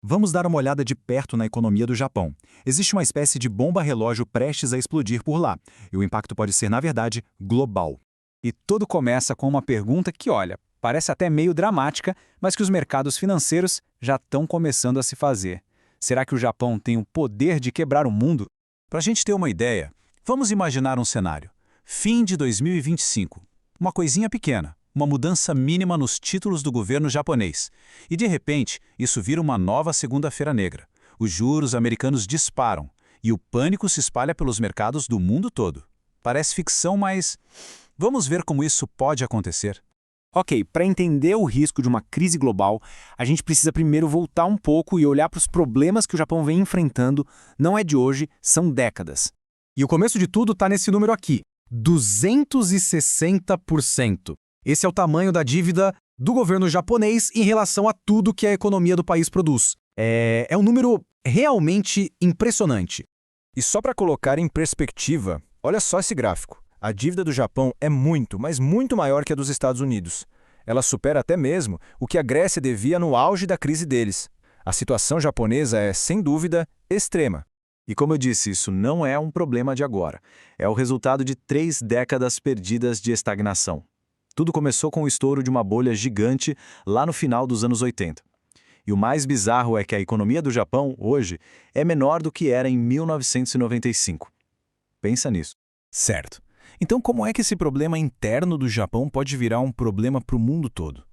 Vamos dar uma olhada de perto na economia do Japão. Existe uma espécie de bomba-relógio prestes a explodir por lá, e o impacto pode ser, na verdade, global. E tudo começa com uma pergunta que, olha, parece até meio dramática, mas que os mercados financeiros já estão começando a se fazer. Será que o Japão tem o poder de quebrar o mundo? Para a gente ter uma ideia, vamos imaginar um cenário. Fim de 2025. Uma coisinha pequena, uma mudança mínima nos títulos do governo japonês. E, de repente, isso vira uma nova segunda-feira negra. Os juros americanos disparam e o pânico se espalha pelos mercados do mundo todo. Parece ficção, mas vamos ver como isso pode acontecer. Ok, para entender o risco de uma crise global, a gente precisa primeiro voltar um pouco e olhar para os problemas que o Japão vem enfrentando. Não é de hoje, são décadas. E o começo de tudo está nesse número aqui, 260%. Esse é o tamanho da dívida do governo japonês em relação a tudo que a economia do país produz. É um número realmente impressionante. E só para colocar em perspectiva, olha só esse gráfico. A dívida do Japão é muito, mas muito maior que a dos Estados Unidos. Ela supera até mesmo o que a Grécia devia no auge da crise deles. A situação japonesa é, sem dúvida, extrema. E como eu disse, isso não é um problema de agora. É o resultado de 3 décadas perdidas de estagnação. Tudo começou com o estouro de uma bolha gigante lá no final dos anos 80. E o mais bizarro é que a economia do Japão, hoje, é menor do que era em 1995. Pensa nisso. Certo. Então, como é que esse problema interno do Japão pode virar um problema para o mundo todo?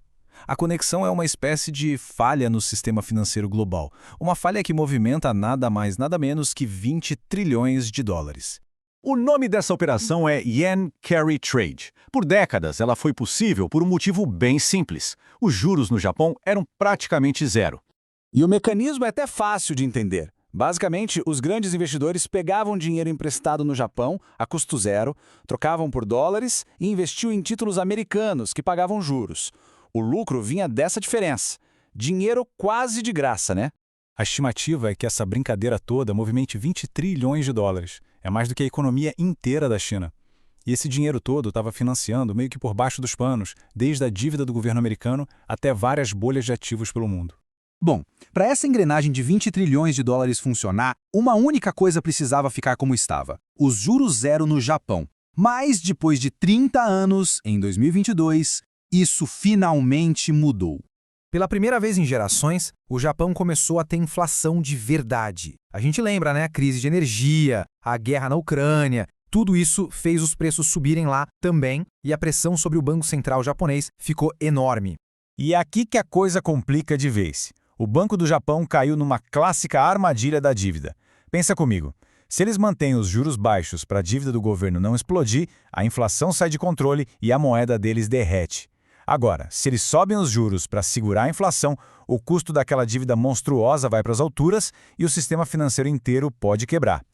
A conexão é uma espécie de falha no sistema financeiro global. Uma falha que movimenta nada mais, nada menos que 20 trilhões de dólares. O nome dessa operação é Yen Carry Trade. Por décadas, ela foi possível por um motivo bem simples. Os juros no Japão eram praticamente zero. E o mecanismo é até fácil de entender. Basicamente, os grandes investidores pegavam dinheiro emprestado no Japão, a custo zero, trocavam por dólares e investiam em títulos americanos que pagavam juros. O lucro vinha dessa diferença. Dinheiro quase de graça, né? A estimativa é que essa brincadeira toda movimente 20 trilhões de dólares. É mais do que a economia inteira da China. E esse dinheiro todo estava financiando, meio que por baixo dos panos, desde a dívida do governo americano até várias bolhas de ativos pelo mundo. Bom, para essa engrenagem de 20 trilhões de dólares funcionar, uma única coisa precisava ficar como estava: os juros zero no Japão. Mas, depois de 30 anos, em 2022, isso finalmente mudou. Pela primeira vez em gerações, o Japão começou a ter inflação de verdade. A gente lembra, né? A crise de energia, a guerra na Ucrânia. Tudo isso fez os preços subirem lá também e a pressão sobre o Banco Central japonês ficou enorme. E é aqui que a coisa complica de vez. O Banco do Japão caiu numa clássica armadilha da dívida. Pensa comigo, se eles mantêm os juros baixos para a dívida do governo não explodir, a inflação sai de controle e a moeda deles derrete. Agora, se eles sobem os juros para segurar a inflação, o custo daquela dívida monstruosa vai para as alturas e o sistema financeiro inteiro pode quebrar.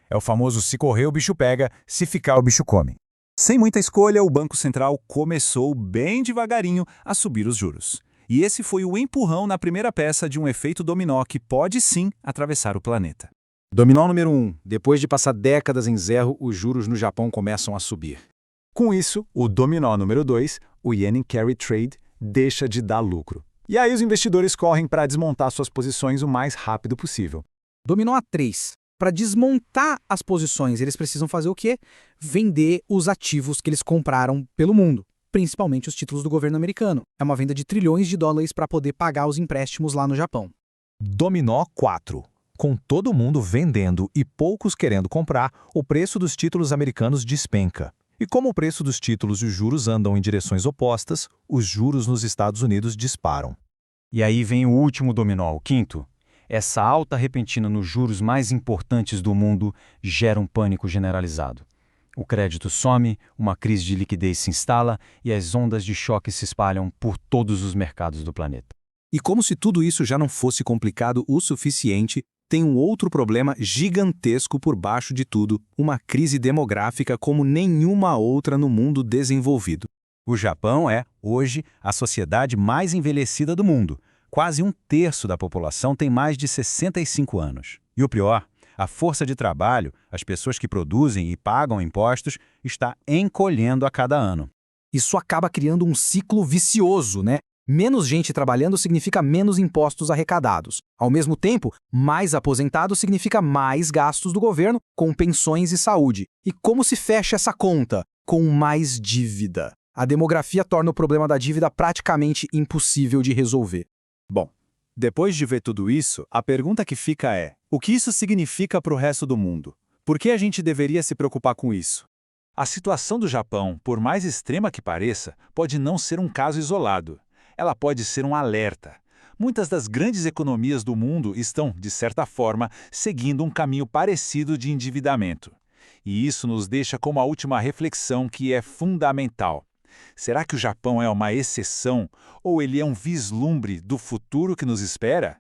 É o famoso se correr o bicho pega, se ficar o bicho come. Sem muita escolha, o Banco Central começou bem devagarinho a subir os juros. E esse foi o empurrão na primeira peça de um efeito dominó que pode sim atravessar o planeta. Dominó número 1. Depois de passar décadas em zero, os juros no Japão começam a subir. Com isso, o dominó número 2, o Yen Carry Trade, deixa de dar lucro. E aí os investidores correm para desmontar suas posições o mais rápido possível. Dominó a 3. Para desmontar as posições, eles precisam fazer o quê? Vender os ativos que eles compraram pelo mundo, principalmente os títulos do governo americano. É uma venda de trilhões de dólares para poder pagar os empréstimos lá no Japão. Dominó 4. Com todo mundo vendendo e poucos querendo comprar, o preço dos títulos americanos despenca. E como o preço dos títulos e os juros andam em direções opostas, os juros nos Estados Unidos disparam. E aí vem o último dominó, o quinto. Essa alta repentina nos juros mais importantes do mundo gera um pânico generalizado. O crédito some, uma crise de liquidez se instala e as ondas de choque se espalham por todos os mercados do planeta. E como se tudo isso já não fosse complicado o suficiente, tem um outro problema gigantesco por baixo de tudo, uma crise demográfica como nenhuma outra no mundo desenvolvido. O Japão é, hoje, a sociedade mais envelhecida do mundo. Quase um terço da população tem mais de 65 anos. E o pior, a força de trabalho, as pessoas que produzem e pagam impostos, está encolhendo a cada ano. Isso acaba criando um ciclo vicioso, né? Menos gente trabalhando significa menos impostos arrecadados. Ao mesmo tempo, mais aposentados significa mais gastos do governo com pensões e saúde. E como se fecha essa conta? Com mais dívida. A demografia torna o problema da dívida praticamente impossível de resolver. Bom, depois de ver tudo isso, a pergunta que fica é: o que isso significa para o resto do mundo? Por que a gente deveria se preocupar com isso? A situação do Japão, por mais extrema que pareça, pode não ser um caso isolado. Ela pode ser um alerta. Muitas das grandes economias do mundo estão, de certa forma, seguindo um caminho parecido de endividamento. E isso nos deixa com uma última reflexão que é fundamental. Será que o Japão é uma exceção ou ele é um vislumbre do futuro que nos espera?